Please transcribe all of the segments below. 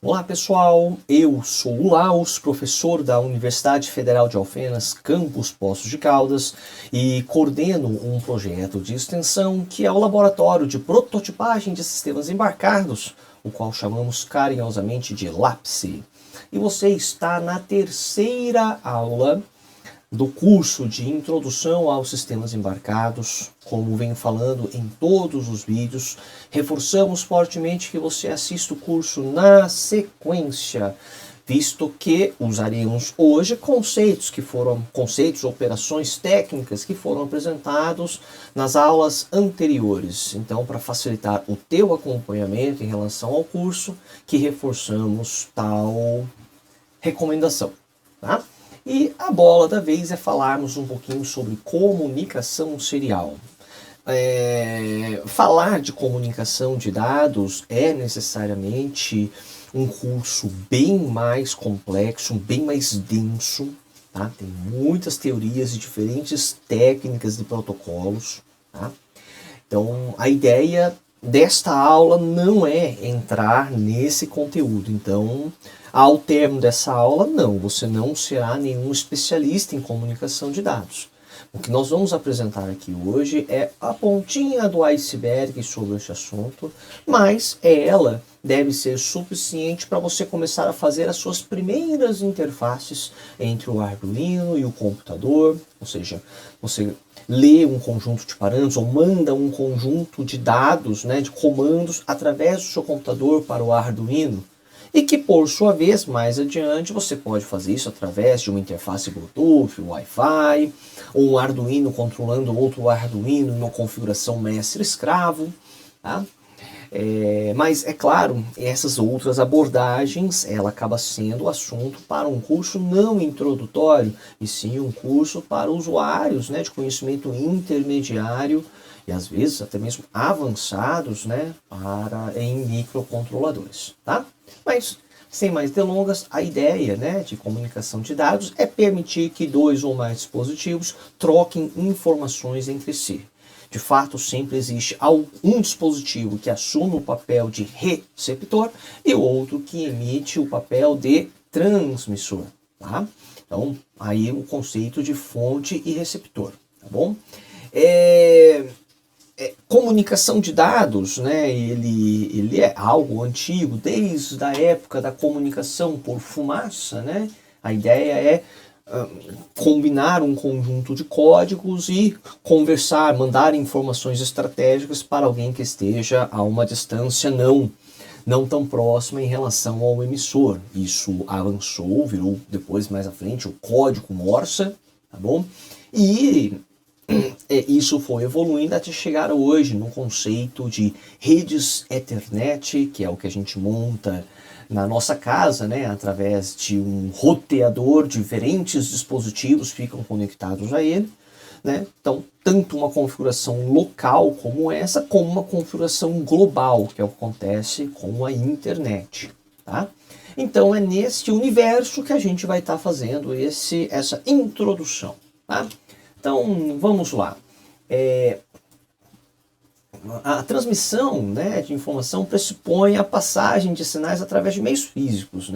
Olá pessoal, eu sou o Laus, professor da Universidade Federal de Alfenas, campus Poços de Caldas, e coordeno um projeto de extensão que é o Laboratório de Prototipagem de Sistemas Embarcados, o qual chamamos carinhosamente de LAPSE. E você está na terceira aula do curso de Introdução aos Sistemas Embarcados. Como venho falando em todos os vídeos, reforçamos fortemente que você assista o curso na sequência, visto que usaremos hoje conceitos, operações técnicas que foram apresentados nas aulas anteriores. Então, para facilitar o teu acompanhamento em relação ao curso, que reforçamos tal recomendação, tá? E a bola da vez é falarmos um pouquinho sobre comunicação serial. Falar de comunicação de dados é necessariamente um curso bem mais complexo, bem mais denso, tá? Tem muitas teorias e diferentes técnicas de protocolos, tá? Então, a ideia desta aula não é entrar nesse conteúdo. Então, ao termo dessa aula, você não será nenhum especialista em comunicação de dados. O que nós vamos apresentar aqui hoje é a pontinha do iceberg sobre este assunto, mas ela deve ser suficiente para você começar a fazer as suas primeiras interfaces entre o Arduino e o computador, ou seja, você lê um conjunto de parâmetros ou manda um conjunto de dados, de comandos através do seu computador para o Arduino, e que, por sua vez, mais adiante, você pode fazer isso através de uma interface Bluetooth, Wi-Fi, ou um Arduino controlando outro Arduino em uma configuração mestre-escravo, tá? Mas, é claro, essas outras abordagens, ela acaba sendo assunto para um curso não introdutório, e sim um curso para usuários, de conhecimento intermediário, e às vezes até mesmo avançados, em microcontroladores, tá? Mas, sem mais delongas, a ideia, de comunicação de dados é permitir que dois ou mais dispositivos troquem informações entre si. De fato, sempre existe um dispositivo que assume o papel de receptor e o outro que emite o papel de transmissor, tá? Então, aí o conceito de fonte e receptor, tá bom? Comunicação de dados, ele é algo antigo, desde a época da comunicação por fumaça, A ideia é combinar um conjunto de códigos e conversar, mandar informações estratégicas para alguém que esteja a uma distância não tão próxima em relação ao emissor. Isso avançou, virou depois, mais à frente, o código Morse, tá bom? E isso foi evoluindo até chegar hoje no conceito de redes Ethernet, que é o que a gente monta na nossa casa, através de um roteador, diferentes dispositivos ficam conectados a ele, Então, tanto uma configuração local como essa, como uma configuração global, que é o que acontece com a internet, tá? Então, é nesse universo que a gente vai estar fazendo essa introdução, tá? Então, vamos lá. A transmissão de informação pressupõe a passagem de sinais através de meios físicos,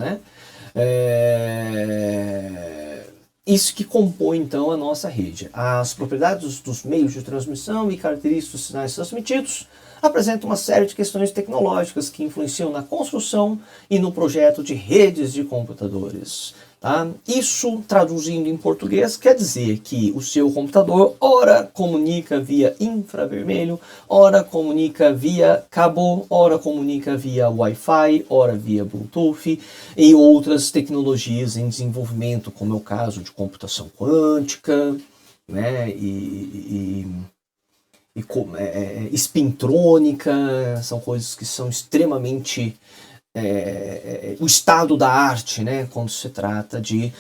Isso que compõe, então, a nossa rede. As propriedades dos meios de transmissão e características dos sinais transmitidos apresentam uma série de questões tecnológicas que influenciam na construção e no projeto de redes de computadores. Tá? Isso, traduzindo em português, quer dizer que o seu computador ora comunica via infravermelho, ora comunica via cabo, ora comunica via Wi-Fi, ora via Bluetooth e outras tecnologias em desenvolvimento, como é o caso de computação quântica, espintrônica, são coisas que são extremamente o estado da arte, quando se trata de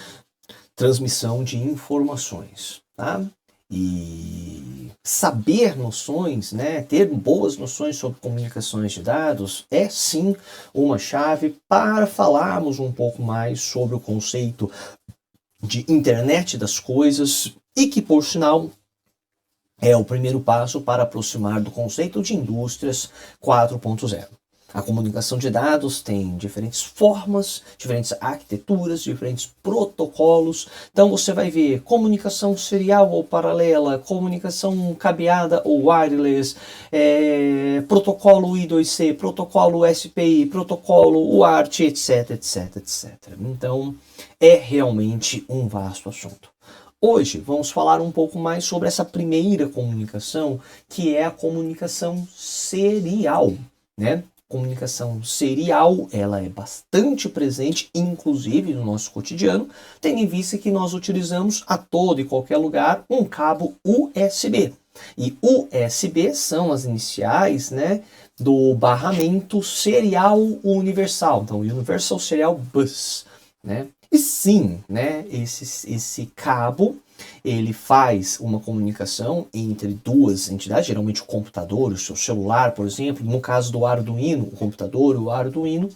transmissão de informações, tá? E saber noções, ter boas noções sobre comunicações de dados é sim uma chave para falarmos um pouco mais sobre o conceito de internet das coisas e que, por sinal, é o primeiro passo para aproximar do conceito de indústrias 4.0. A comunicação de dados tem diferentes formas, diferentes arquiteturas, diferentes protocolos. Então você vai ver comunicação serial ou paralela, comunicação cabeada ou wireless, protocolo I2C, protocolo SPI, protocolo UART, etc, etc, etc. Então é realmente um vasto assunto. Hoje vamos falar um pouco mais sobre essa primeira comunicação, que é a comunicação serial, né? Comunicação serial, ela é bastante presente, inclusive no nosso cotidiano, tendo em vista que nós utilizamos a todo e qualquer lugar um cabo USB. E USB são as iniciais, né, do barramento serial universal, então Universal Serial Bus, né? E sim, né, esse cabo, ele faz uma comunicação entre duas entidades, geralmente o computador, o seu celular, por exemplo. No caso do Arduino, o computador e o Arduino,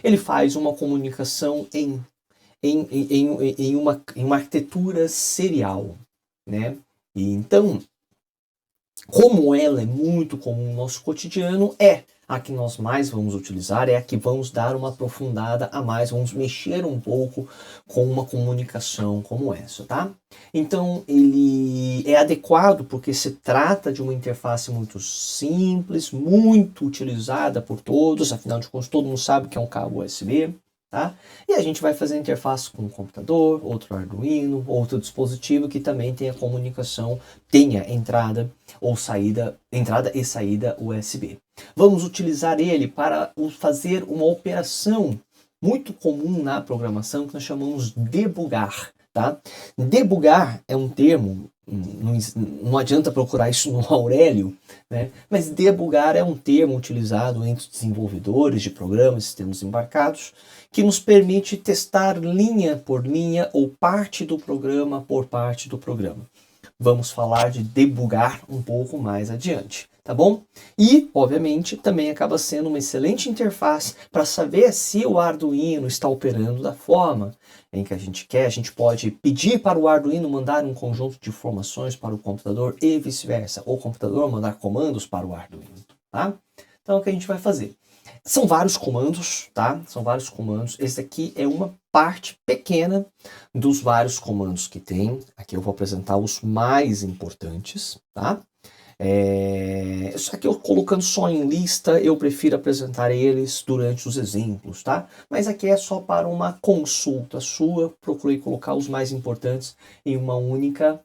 ele faz uma comunicação em uma arquitetura serial, né? E então, como ela é muito comum no nosso cotidiano, é a que nós mais vamos utilizar, é a que vamos dar uma aprofundada a mais, vamos mexer um pouco com uma comunicação como essa, tá? Então, ele é adequado porque se trata de uma interface muito simples, muito utilizada por todos, afinal de contas, todo mundo sabe que é um cabo USB, tá? E a gente vai fazer a interface com um computador, outro Arduino, outro dispositivo que também tenha comunicação, tenha entrada ou saída, entrada e saída USB. Vamos utilizar ele para fazer uma operação muito comum na programação que nós chamamos de debugar, tá? Debugar é um termo, não adianta procurar isso no Aurélio, né? Mas debugar é um termo utilizado entre desenvolvedores de programas e sistemas embarcados que nos permite testar linha por linha ou parte do programa por parte do programa. Vamos falar de debugar um pouco mais adiante, tá bom? E, obviamente, também acaba sendo uma excelente interface para saber se o Arduino está operando da forma em que a gente quer. A gente pode pedir para o Arduino mandar um conjunto de informações para o computador e vice-versa, ou o computador mandar comandos para o Arduino, tá? Então, o que a gente vai fazer? São vários comandos, tá? São vários comandos. Esse aqui é uma parte pequena dos vários comandos que tem. Aqui eu vou apresentar os mais importantes, tá? Só que eu colocando só em lista, eu prefiro apresentar eles durante os exemplos, tá? Mas aqui é só para uma consulta sua. Procurei colocar os mais importantes em uma única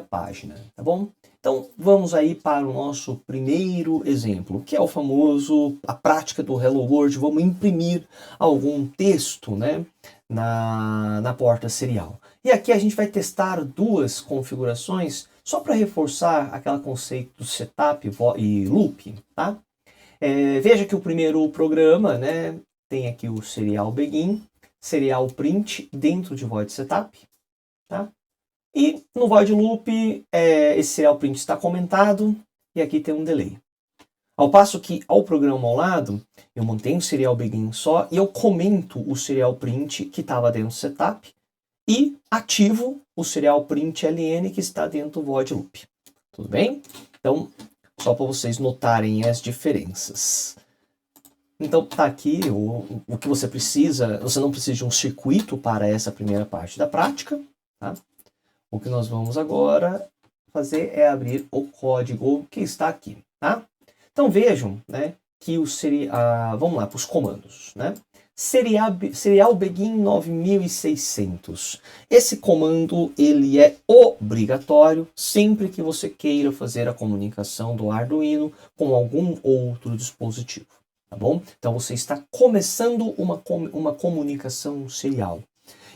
página, tá bom? Então, vamos aí para o nosso primeiro exemplo, que é o famoso, a prática do Hello World. Vamos imprimir algum texto, né, na porta serial. E aqui a gente vai testar duas configurações, só para reforçar aquele conceito do setup e loop, tá? Veja que o primeiro programa, né, tem aqui o serial begin, serial print dentro de void setup, tá? E no void loop, esse serial print está comentado e aqui tem um delay. Ao passo que ao programa ao lado, eu mantenho o serial begin só e eu comento o serial print que estava dentro do setup e ativo o serial print ln que está dentro do void loop. Tudo bem? Então, só para vocês notarem as diferenças. Então, tá aqui o que você precisa. Você não precisa de um circuito para essa primeira parte da prática, tá? O que nós vamos agora fazer é abrir o código que está aqui, tá? Então vejam, né, que vamos lá para os comandos, né? Serial begin 9600. Esse comando ele é obrigatório sempre que você queira fazer a comunicação do Arduino com algum outro dispositivo, tá bom? Então você está começando uma comunicação serial.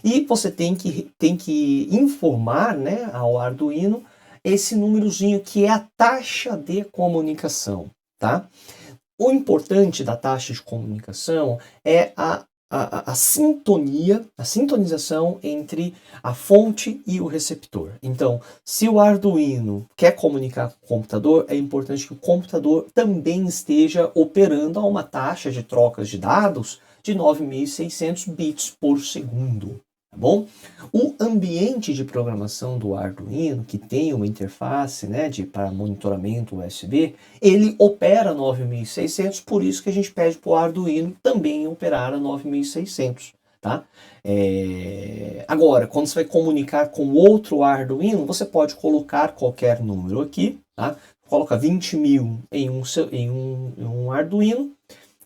E você tem que informar, né, ao Arduino esse númerozinho que é a taxa de comunicação, tá? O importante da taxa de comunicação é a sintonia, a sintonização entre a fonte e o receptor. Então, se o Arduino quer comunicar com o computador, é importante que o computador também esteja operando a uma taxa de trocas de dados de 9.600 bits por segundo. tá bom? O ambiente de programação do Arduino, que tem uma interface, né, para monitoramento USB, ele opera 9600, por isso que a gente pede para o Arduino também operar a 9600. Tá? Agora, quando você vai comunicar com outro Arduino, você pode colocar qualquer número aqui, tá? Coloca 20.000 em um Arduino,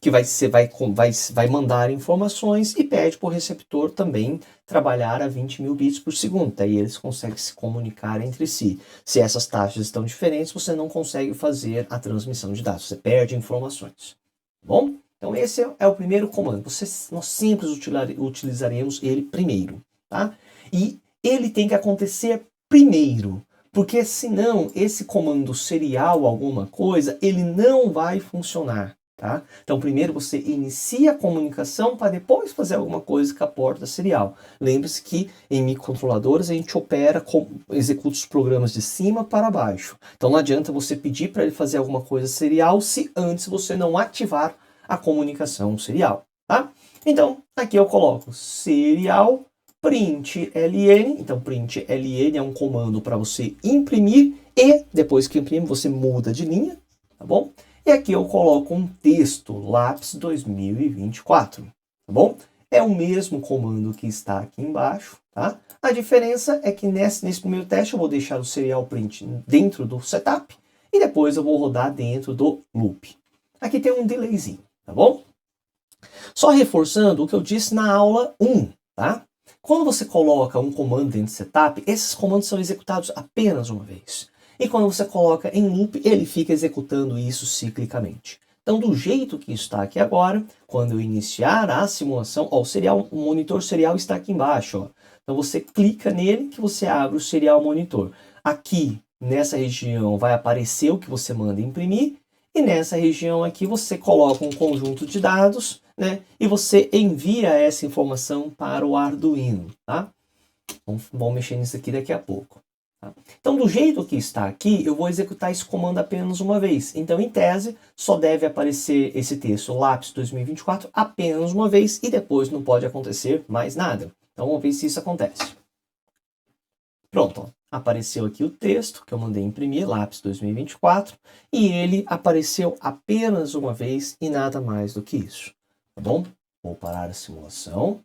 que vai mandar informações e pede para o receptor também trabalhar a 20.000 bits por segundo. Daí eles conseguem se comunicar entre si. Se essas taxas estão diferentes, você não consegue fazer a transmissão de dados, você perde informações. Bom? Então esse é o primeiro comando. Nós sempre utilizaremos ele primeiro. Tá? E ele tem que acontecer primeiro. Porque senão esse comando serial alguma coisa, ele não vai funcionar. Tá? Então primeiro você inicia a comunicação para depois fazer alguma coisa com a porta serial. Lembre-se que em microcontroladores a gente executa os programas de cima para baixo. Então não adianta você pedir para ele fazer alguma coisa serial se antes você não ativar a comunicação serial. Tá? Então aqui eu coloco serial print ln. Então print ln é um comando para você imprimir e depois que imprime você muda de linha, tá bom? E aqui eu coloco um texto, lápis 2024, tá bom? É o mesmo comando que está aqui embaixo, tá? A diferença é que nesse primeiro teste eu vou deixar o serial print dentro do setup e depois eu vou rodar dentro do loop. Aqui tem um delayzinho, tá bom? Só reforçando o que eu disse na aula 1, tá? Quando você coloca um comando dentro do setup, esses comandos são executados apenas uma vez. E quando você coloca em loop, ele fica executando isso ciclicamente. Então, do jeito que está aqui agora, quando eu iniciar a simulação, ó, o monitor serial está aqui embaixo. Ó. Então, você clica nele que você abre o serial monitor. Aqui, nessa região, vai aparecer o que você manda imprimir. E nessa região aqui, você coloca um conjunto de dados, né? E você envia essa informação para o Arduino, tá? Vamos mexer nisso aqui daqui a pouco. Tá? Então, do jeito que está aqui, eu vou executar esse comando apenas uma vez. Então, em tese, só deve aparecer esse texto lápis 2024 apenas uma vez e depois não pode acontecer mais nada. Então, vamos ver se isso acontece. Pronto, ó. Apareceu aqui o texto que eu mandei imprimir, lápis 2024, e ele apareceu apenas uma vez e nada mais do que isso. Tá bom? Vou parar a simulação,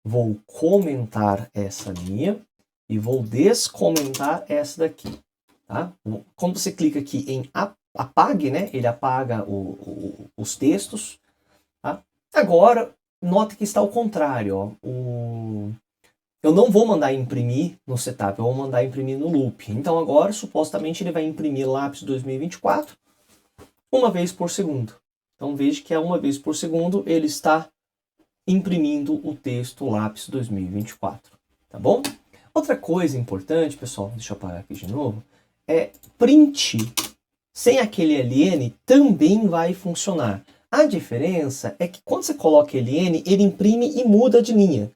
vou comentar essa linha, e vou descomentar essa daqui, tá? Quando você clica aqui em apague, né? Ele apaga os textos, tá? Agora, note que está ao contrário, ó. Eu não vou mandar imprimir no setup, eu vou mandar imprimir no loop. Então agora, supostamente, ele vai imprimir lápis 2024 uma vez por segundo. Então veja que uma vez por segundo ele está imprimindo o texto lápis 2024, tá bom? Outra coisa importante, pessoal, deixa eu apagar aqui de novo, é print sem aquele ln também vai funcionar. A diferença é que quando você coloca ln, ele imprime e muda de linha.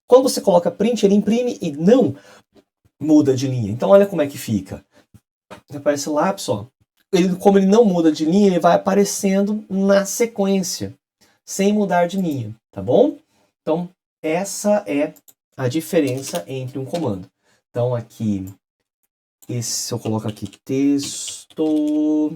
Quando você coloca print, ele imprime e não muda de linha. Então olha como é que fica. Aparece o lápis, ó. Como ele não muda de linha, ele vai aparecendo na sequência, sem mudar de linha, tá bom? Então essa é a diferença entre um comando. Então aqui, se eu coloco aqui texto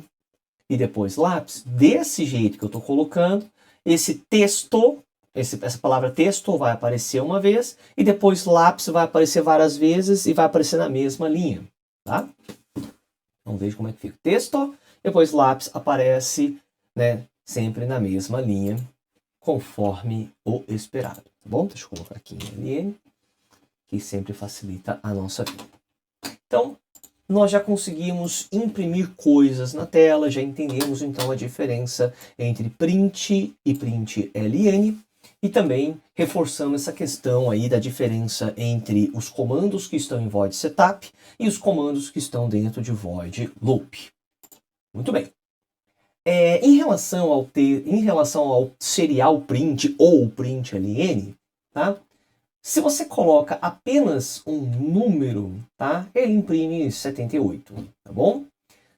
e depois lápis, desse jeito que eu estou colocando, esse texto, essa palavra texto vai aparecer uma vez e depois lápis vai aparecer várias vezes e vai aparecer na mesma linha, tá? Então veja como é que fica. Texto, depois lápis aparece, né, sempre na mesma linha, conforme o esperado, tá bom? Deixa eu colocar aqui em LN. Que sempre facilita a nossa vida. Então, nós já conseguimos imprimir coisas na tela, já entendemos então a diferença entre print e print ln, e também reforçamos essa questão aí da diferença entre os comandos que estão em void setup e os comandos que estão dentro de void loop. Muito bem. Em relação ao serial print ou print ln, tá? Se você coloca apenas um número, tá? Ele imprime 78, tá bom?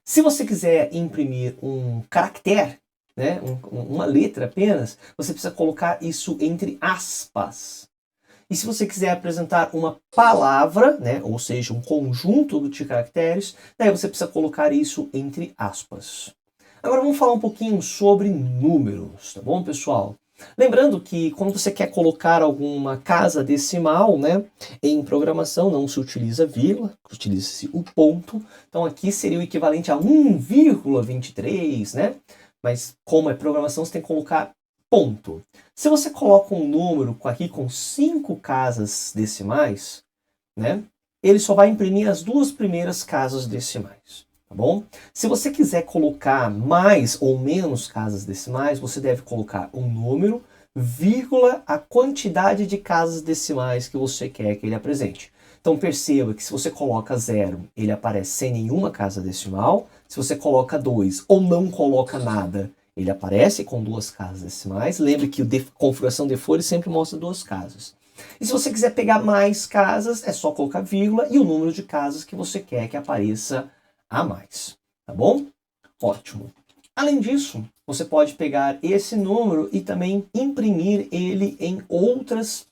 Se você quiser imprimir um caractere, né? Uma letra apenas, você precisa colocar isso entre aspas. E se você quiser apresentar uma palavra, né, ou seja, um conjunto de caracteres, daí você precisa colocar isso entre aspas. Agora vamos falar um pouquinho sobre números, tá bom, pessoal? Lembrando que quando você quer colocar alguma casa decimal, né, em programação não se utiliza vírgula, utiliza-se o ponto. Então aqui seria o equivalente a 1,23, né? Mas como é programação, você tem que colocar ponto. Se você coloca um número aqui com 5 casas decimais, né, ele só vai imprimir as 2 primeiras casas decimais, tá bom? Se você quiser colocar mais ou menos casas decimais, você deve colocar um número, vírgula, a quantidade de casas decimais que você quer que ele apresente. Então perceba que se você coloca 0, ele aparece sem nenhuma casa decimal. Se você coloca 2 ou não coloca nada, ele aparece com 2 casas decimais. Lembre que a configuração default sempre mostra 2 casas. E se você quiser pegar mais casas, é só colocar vírgula e o número de casas que você quer que apareça a mais. Tá bom? Ótimo. Além disso, você pode pegar esse número e também imprimir ele em outros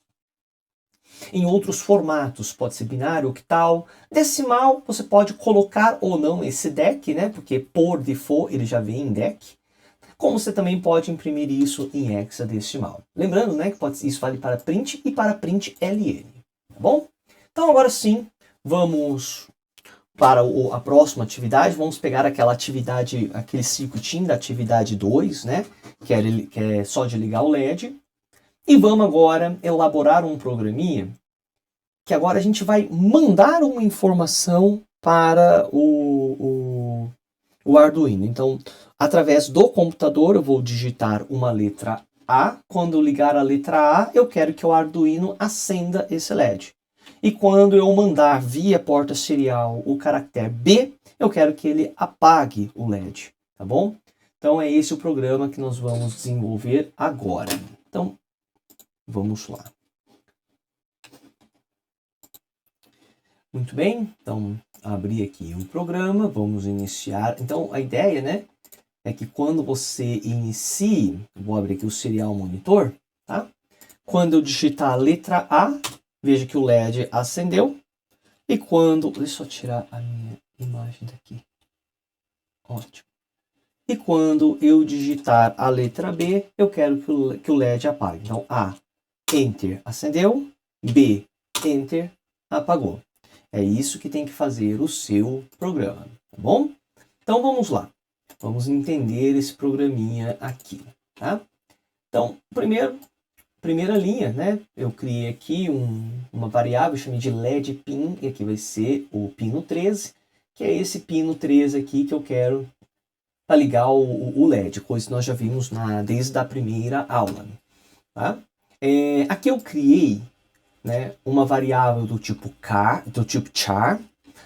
formatos. Pode ser binário, octal, decimal. Você pode colocar ou não esse DEC, né? Porque por default ele já vem em DEC. Como você também pode imprimir isso em hexadecimal. Lembrando, né, que isso vale para print e para print LN, tá bom? Então agora sim, vamos para a próxima atividade. Vamos pegar aquela atividade, aquele circuitinho da atividade 2, né, que é só de ligar o LED. E vamos agora elaborar um programinha que agora a gente vai mandar uma informação para o Arduino. Então, através do computador, eu vou digitar uma letra A. Quando eu ligar a letra A, eu quero que o Arduino acenda esse LED. E quando eu mandar via porta serial o caractere B, eu quero que ele apague o LED, tá bom? Então é esse o programa que nós vamos desenvolver agora. Então, vamos lá. Muito bem, então abrir aqui o programa, vamos iniciar. Então a ideia, né, é que quando você inicie, vou abrir aqui o serial monitor, tá? Quando eu digitar a letra A, veja que o LED acendeu. E quando, deixa eu tirar a minha imagem daqui. Ótimo. E quando eu digitar a letra B, eu quero que o LED apague. Então A, Enter, acendeu. B, Enter, apagou. É isso que tem que fazer o seu programa, tá bom? Então vamos lá. Vamos entender esse programinha aqui, tá? Então, primeira linha, né? Eu criei aqui uma variável, chamei de LED pin, e aqui vai ser o pino 13, que é esse pino 13 aqui que eu quero para ligar o LED, coisa que nós já vimos desde a primeira aula, tá? Aqui eu criei, né, uma variável do tipo char.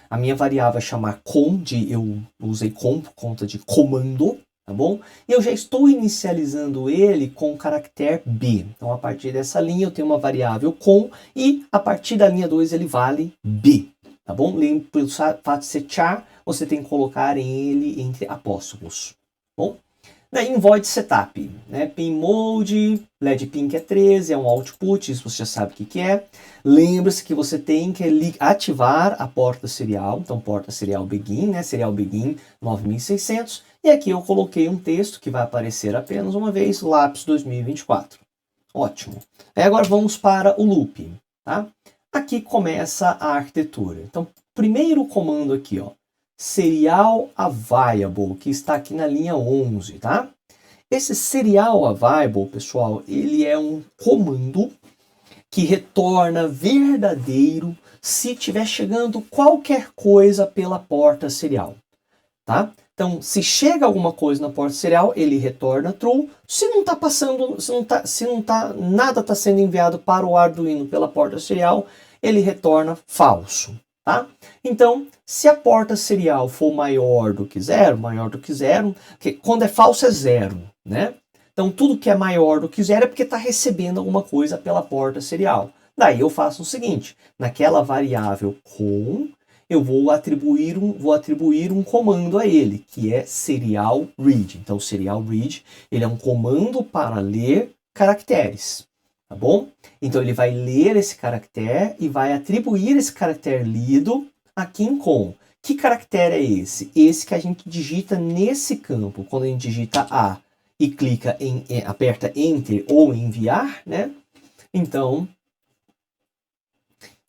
A minha variável é chamar com, eu usei com por conta de comando, tá bom? E eu já estou inicializando ele com o caractere B. Então, a partir dessa linha, eu tenho uma variável com, e a partir da linha 2 ele vale B, tá bom? Lembre, pelo fato de ser char, você tem que colocar ele entre apóstrofos, bom? Daí em void setup, né? Pin mode, LED pin que é 13, é um output, isso você já sabe o que é. Lembre-se que você tem que ativar a porta serial, então porta serial begin, né? Serial begin 9600. E aqui eu coloquei um texto que vai aparecer apenas uma vez, lápis 2024. Ótimo. Aí agora vamos para o loop, tá? Aqui começa a arquitetura. Então, primeiro comando aqui, ó. Serial available, que está aqui na linha 11, tá? Esse serial available, pessoal, ele é um comando que retorna verdadeiro se tiver chegando qualquer coisa pela porta serial, tá? Então, se chega alguma coisa na porta serial, ele retorna true. Se não está passando, nada está sendo enviado para o Arduino pela porta serial, ele retorna falso. Tá? Então, se a porta serial for maior do que zero, que quando é falso é zero, né? Então, tudo que é maior do que zero é porque está recebendo alguma coisa pela porta serial. Daí eu faço o seguinte, naquela variável com, eu vou atribuir um comando a ele, que é serial read. Então, serial read, ele é um comando para ler caracteres. tá bom? Então ele vai ler esse caractere e vai atribuir esse caractere lido aqui em com. Que caractere é esse? Esse que a gente digita nesse campo. Quando a gente digita A e clica aperta Enter ou enviar, né? Então,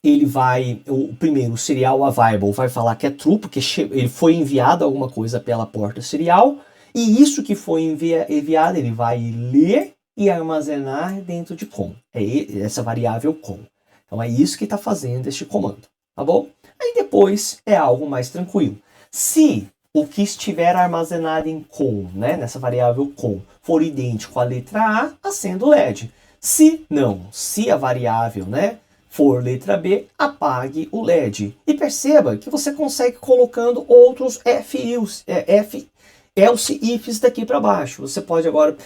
ele vai, primeiro, o serial available vai falar que é true, porque ele foi enviado alguma coisa pela porta serial, e isso que foi enviado, ele vai ler e armazenar dentro de com. É essa variável com. Então é isso que está fazendo este comando, tá bom? Aí depois é algo mais tranquilo. Se o que estiver armazenado em com, né, nessa variável com, for idêntico à letra A, acenda o LED. Se não, se a variável, né, for letra B, apague o LED. E perceba que você consegue colocando outros else ifs daqui para baixo. Você pode agora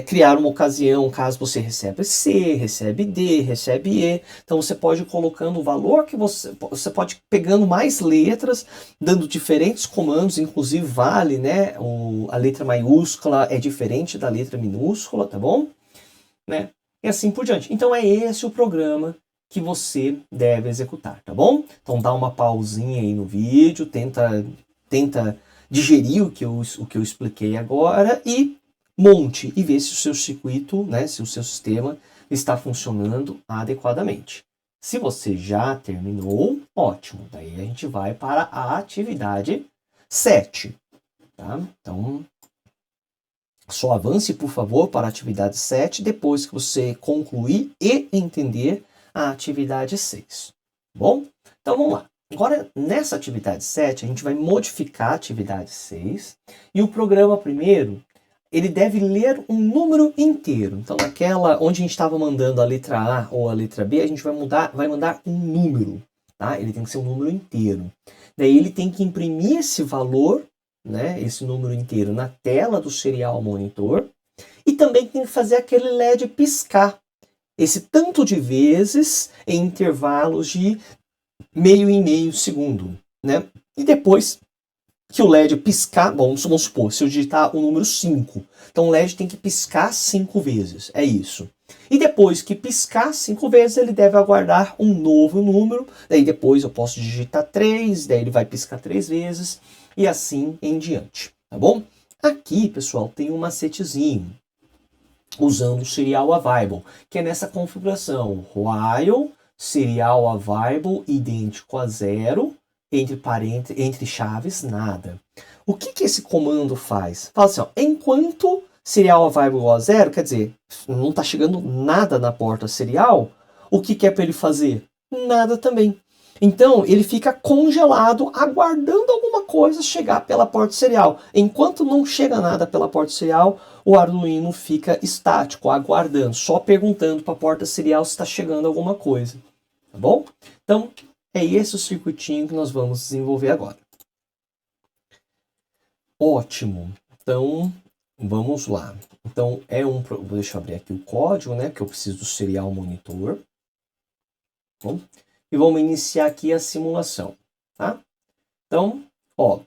criar uma ocasião caso você recebe C, recebe D, recebe E. Então você pode ir colocando o valor que você pode ir pegando mais letras, dando diferentes comandos, inclusive vale, né? A letra maiúscula é diferente da letra minúscula, tá bom? Né? E assim por diante. Então é esse o programa que você deve executar, tá bom? Então dá uma pausinha aí no vídeo, tenta digerir o que eu expliquei agora e monte e vê se o seu circuito, né, se o seu sistema está funcionando adequadamente. Se você já terminou, ótimo. Daí a gente vai para a atividade 7. Tá? Então, só avance, por favor, para a atividade 7 depois que você concluir e entender a atividade 6. Bom? Então vamos lá. Agora, nessa atividade 7, a gente vai modificar a atividade 6 e o programa primeiro, ele deve ler um número inteiro. Então, naquela onde a gente estava mandando a letra A ou a letra B, a gente vai mandar um número. Tá? Ele tem que ser um número inteiro. Daí ele tem que imprimir esse valor, né, esse número inteiro, na tela do serial monitor. E também tem que fazer aquele LED piscar. Esse tanto de vezes em intervalos de meio em meio segundo, né? E depois que o LED piscar, bom, vamos supor, se eu digitar o número 5, então o LED tem que piscar 5 vezes, é isso. E depois que piscar 5 vezes, ele deve aguardar um novo número, daí depois eu posso digitar 3, daí ele vai piscar 3 vezes, e assim em diante, tá bom? Aqui, pessoal, tem um macetezinho, usando o serial available, que é nessa configuração, while serial available idêntico a 0, entre chaves, nada. O que esse comando faz? Fala assim, ó, enquanto serial available igual a 0, quer dizer, não está chegando nada na porta serial, o que é para ele fazer? Nada também. Então, ele fica congelado, aguardando alguma coisa chegar pela porta serial. Enquanto não chega nada pela porta serial, o Arduino fica estático, aguardando, só perguntando para a porta serial se está chegando alguma coisa. Tá bom? Então, é esse o circuitinho que nós vamos desenvolver agora. Ótimo. Então, vamos lá. Então, deixa eu abrir aqui o código, né? Que eu preciso do serial monitor. Bom, e vamos iniciar aqui a simulação, tá? Então, ó,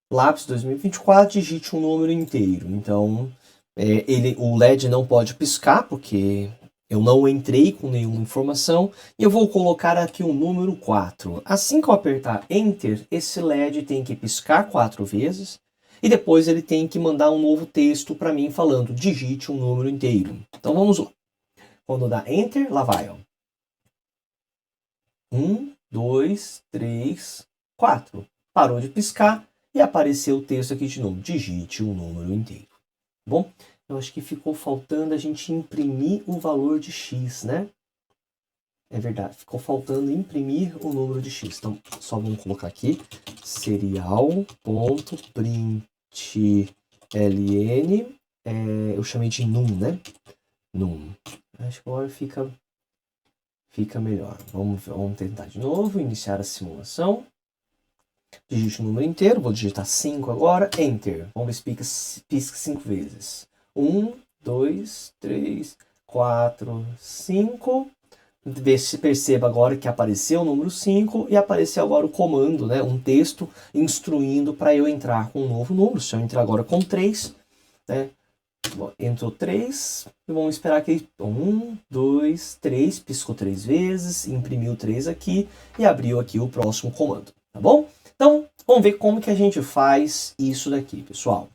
lápis 2024, digite um número inteiro. Então, o LED não pode piscar, porque eu não entrei com nenhuma informação. E eu vou colocar aqui o número 4. Assim que eu apertar Enter, esse LED tem que piscar 4 vezes. E depois ele tem que mandar um novo texto para mim falando, digite um número inteiro. Então, vamos lá. Quando dá Enter, lá vai, ó. 1, 2, 3, 4. Parou de piscar e apareceu o texto aqui de novo. Digite um número inteiro. Bom, eu acho que ficou faltando a gente imprimir o valor de x, né? É verdade, ficou faltando imprimir o número de x. Então, só vamos colocar aqui serial.println. Eu chamei de num, né? Num. Acho que agora fica melhor. Vamos tentar de novo, iniciar a simulação. Digite o número inteiro, vou digitar 5 agora, Enter. Vamos ver se pisca 5 vezes. 1, 2, 3, 4, 5. Perceba agora que apareceu o número 5 e apareceu agora o comando, né, um texto instruindo para eu entrar com um novo número. Se eu entrar agora com 3, né, Entrou 3, vamos esperar que ele... 1, 2, 3, piscou 3 vezes, imprimiu 3 aqui e abriu aqui o próximo comando, tá bom? Então, vamos ver como que a gente faz isso daqui, pessoal.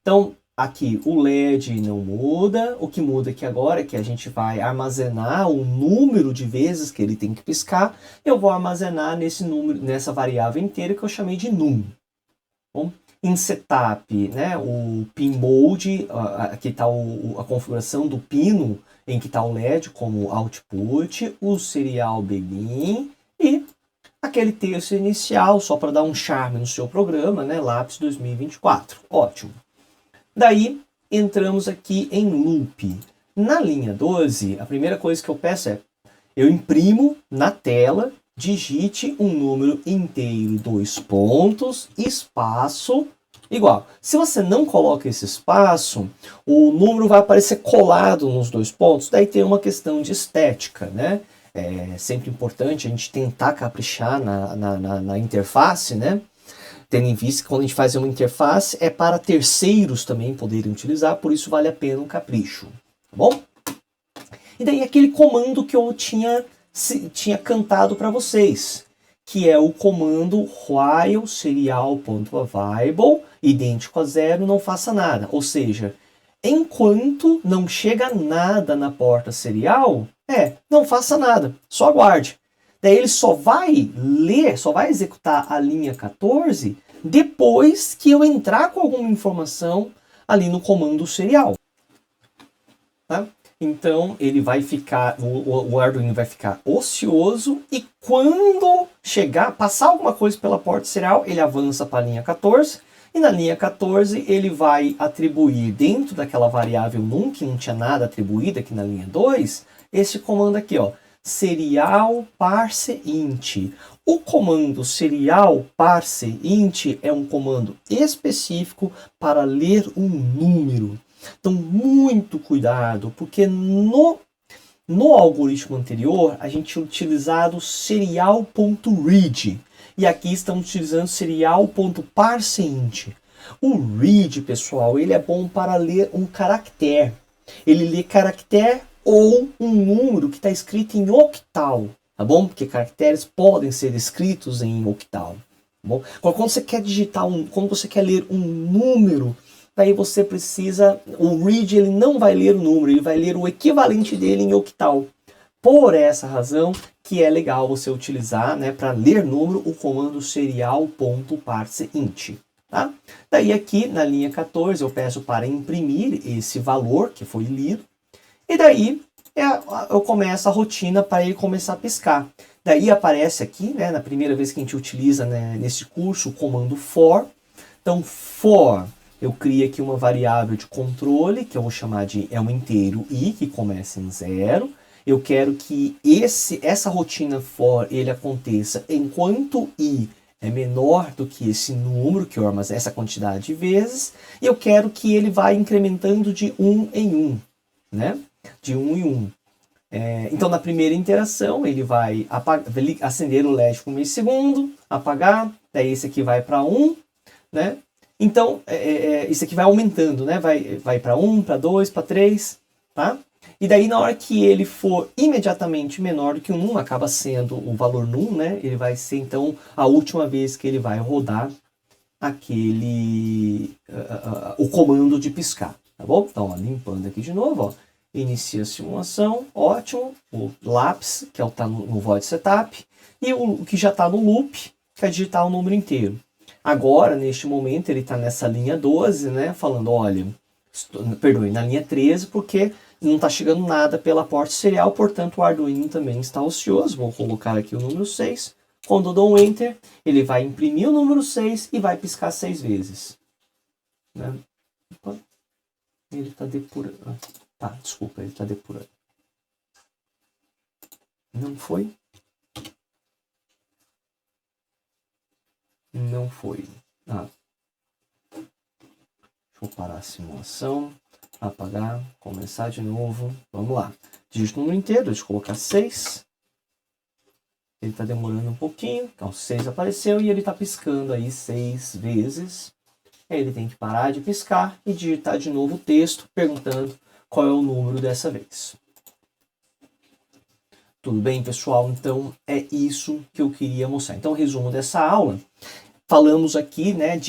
Então, aqui o LED não muda, o que muda aqui agora é que a gente vai armazenar o número de vezes que ele tem que piscar. Eu vou armazenar nesse número, nessa variável inteira que eu chamei de num. Bom, em setup, né, o pin mode, aqui está a configuração do pino em que está o LED como output, o serial begin e aquele texto inicial só para dar um charme no seu programa, né, Lápis 2024. Ótimo. Daí entramos aqui em loop. Na linha 12, a primeira coisa que eu peço é eu imprimo na tela, digite um número inteiro, 2 pontos, espaço, igual. Se você não coloca esse espaço, o número vai aparecer colado nos 2 pontos, daí tem uma questão de estética, né? É sempre importante a gente tentar caprichar na interface, né? Tendo em vista que quando a gente faz uma interface é para terceiros também poderem utilizar, por isso vale a pena um capricho, tá bom? E daí aquele comando que eu tinha cantado para vocês, que é o comando while serial.available, idêntico a 0, não faça nada. Ou seja, enquanto não chega nada na porta serial, não faça nada, só aguarde. Daí ele só vai ler, só vai executar a linha 14 depois que eu entrar com alguma informação ali no comando serial. Tá? Então ele vai ficar, o Arduino vai ficar ocioso e quando chegar, passar alguma coisa pela porta serial, ele avança para a linha 14 e na linha 14 ele vai atribuir dentro daquela variável num, que não tinha nada atribuído aqui na linha 2, esse comando aqui, ó, serial parse int. O comando serial parse int é um comando específico para ler um número. Então, muito cuidado, porque no algoritmo anterior, a gente tinha utilizado serial.read. E aqui estamos utilizando serial.parseInt. O read, pessoal, ele é bom para ler um caractere. Ele lê caractere ou um número que está escrito em octal, tá bom? Porque caracteres podem ser escritos em octal, tá bom? Quando você quer digitar quando você quer ler um número, daí você precisa, o read ele não vai ler o número, ele vai ler o equivalente dele em octal. Por essa razão que é legal você utilizar, né, para ler número, o comando serial.parseInt. Tá? Daí aqui na linha 14 eu peço para imprimir esse valor que foi lido. E daí eu começo a rotina para ele começar a piscar. Daí aparece aqui, né, na primeira vez que a gente utiliza, né, nesse curso, o comando for. Então, for, eu crio aqui uma variável de controle, que eu vou chamar de um inteiro i, que começa em 0. Eu quero que essa rotina for ele aconteça enquanto i é menor do que esse número, que eu armazeno essa quantidade de vezes. E eu quero que ele vá incrementando de 1 em 1, né? De 1 em 1. Então, na primeira interação, ele vai acender o LED por meio segundo, apagar, daí esse aqui vai para 1, né? Então, isso aqui vai aumentando, né? Vai para 1, para 2, para 3, tá? E daí, na hora que ele for imediatamente menor do que o num, acaba sendo o valor num, né? Ele vai ser, então, a última vez que ele vai rodar o comando de piscar, tá bom? Então, ó, limpando aqui de novo, ó. Inicia a simulação, ótimo. O lápis, que está no void setup, e o que já está no loop, que é digitar o número inteiro. Agora, neste momento, ele está nessa linha 12, né? Falando, olha, perdoe, na linha 13, porque não está chegando nada pela porta serial, portanto o Arduino também está ocioso. Vou colocar aqui o número 6. Quando eu dou um Enter, ele vai imprimir o número 6 e vai piscar 6 vezes. Né? Ele está depurando. Tá, desculpa, ele está depurando. Não foi? Não foi. Deixa eu parar a simulação. Apagar, começar de novo. Vamos lá. Digito o número inteiro, deixa eu colocar 6. Ele está demorando um pouquinho. Então, 6 apareceu e ele está piscando aí 6 vezes. Aí ele tem que parar de piscar e digitar de novo o texto, perguntando qual é o número dessa vez. Tudo bem, pessoal? Então, é isso que eu queria mostrar. Então, resumo dessa aula. Falamos aqui, né,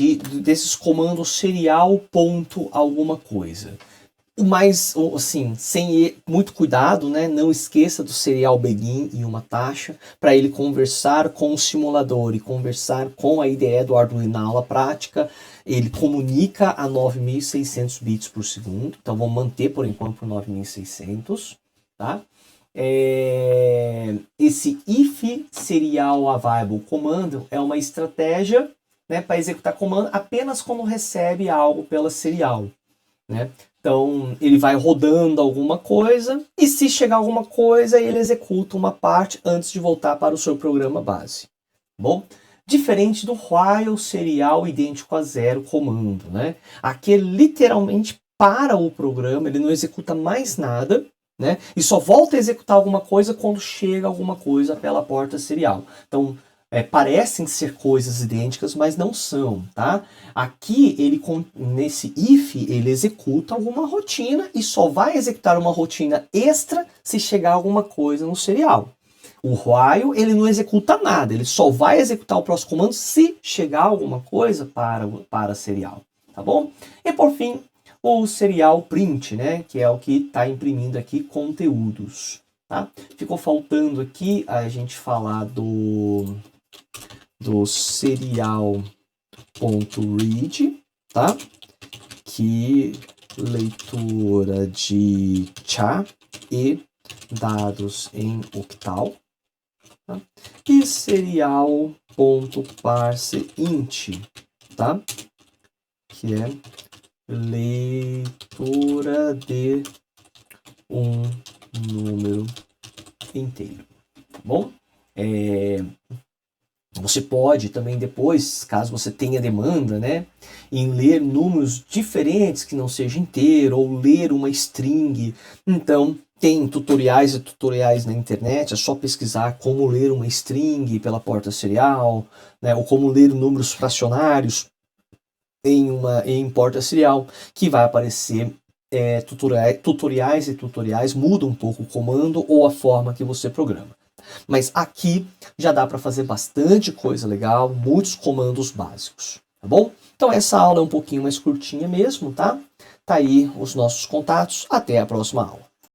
desses comandos serial ponto alguma coisa. Mas, assim, sem muito cuidado, né, não esqueça do serial begin e uma taxa para ele conversar com o simulador e conversar com a IDE do Arduino na aula prática. Ele comunica a 9.600 bits por segundo, então vamos manter por enquanto por 9.600, tá? Esse if serial available comando é uma estratégia, né, para executar comando apenas quando recebe algo pela serial, né? Então ele vai rodando alguma coisa e se chegar alguma coisa ele executa uma parte antes de voltar para o seu programa base. Bom, diferente do while serial idêntico a zero comando, né? Aqui ele literalmente para o programa, ele não executa mais nada, né? E só volta a executar alguma coisa quando chega alguma coisa pela porta serial. Então, parecem ser coisas idênticas, mas não são, tá? Aqui, nesse if, ele executa alguma rotina e só vai executar uma rotina extra se chegar alguma coisa no serial. O while, ele não executa nada, ele só vai executar o próximo comando se chegar alguma coisa para serial, tá bom? E por fim, o serial print, né, que é o que está imprimindo aqui conteúdos, tá? Ficou faltando aqui a gente falar do serial.read, tá? Que leitura de char e dados em octal, tá? E serial.parseInt, tá? Que é leitura de um número inteiro, tá bom? Você pode também depois, caso você tenha demanda, né, em ler números diferentes que não seja inteiro, ou ler uma string. Então, tem tutoriais e tutoriais na internet, é só pesquisar como ler uma string pela porta serial, né, ou como ler números fracionários em porta serial, que vai aparecer tutoriais e tutoriais, muda um pouco o comando ou a forma que você programa. Mas aqui já dá para fazer bastante coisa legal, muitos comandos básicos, tá bom? Então essa aula é um pouquinho mais curtinha mesmo, tá? Tá aí os nossos contatos, até a próxima aula.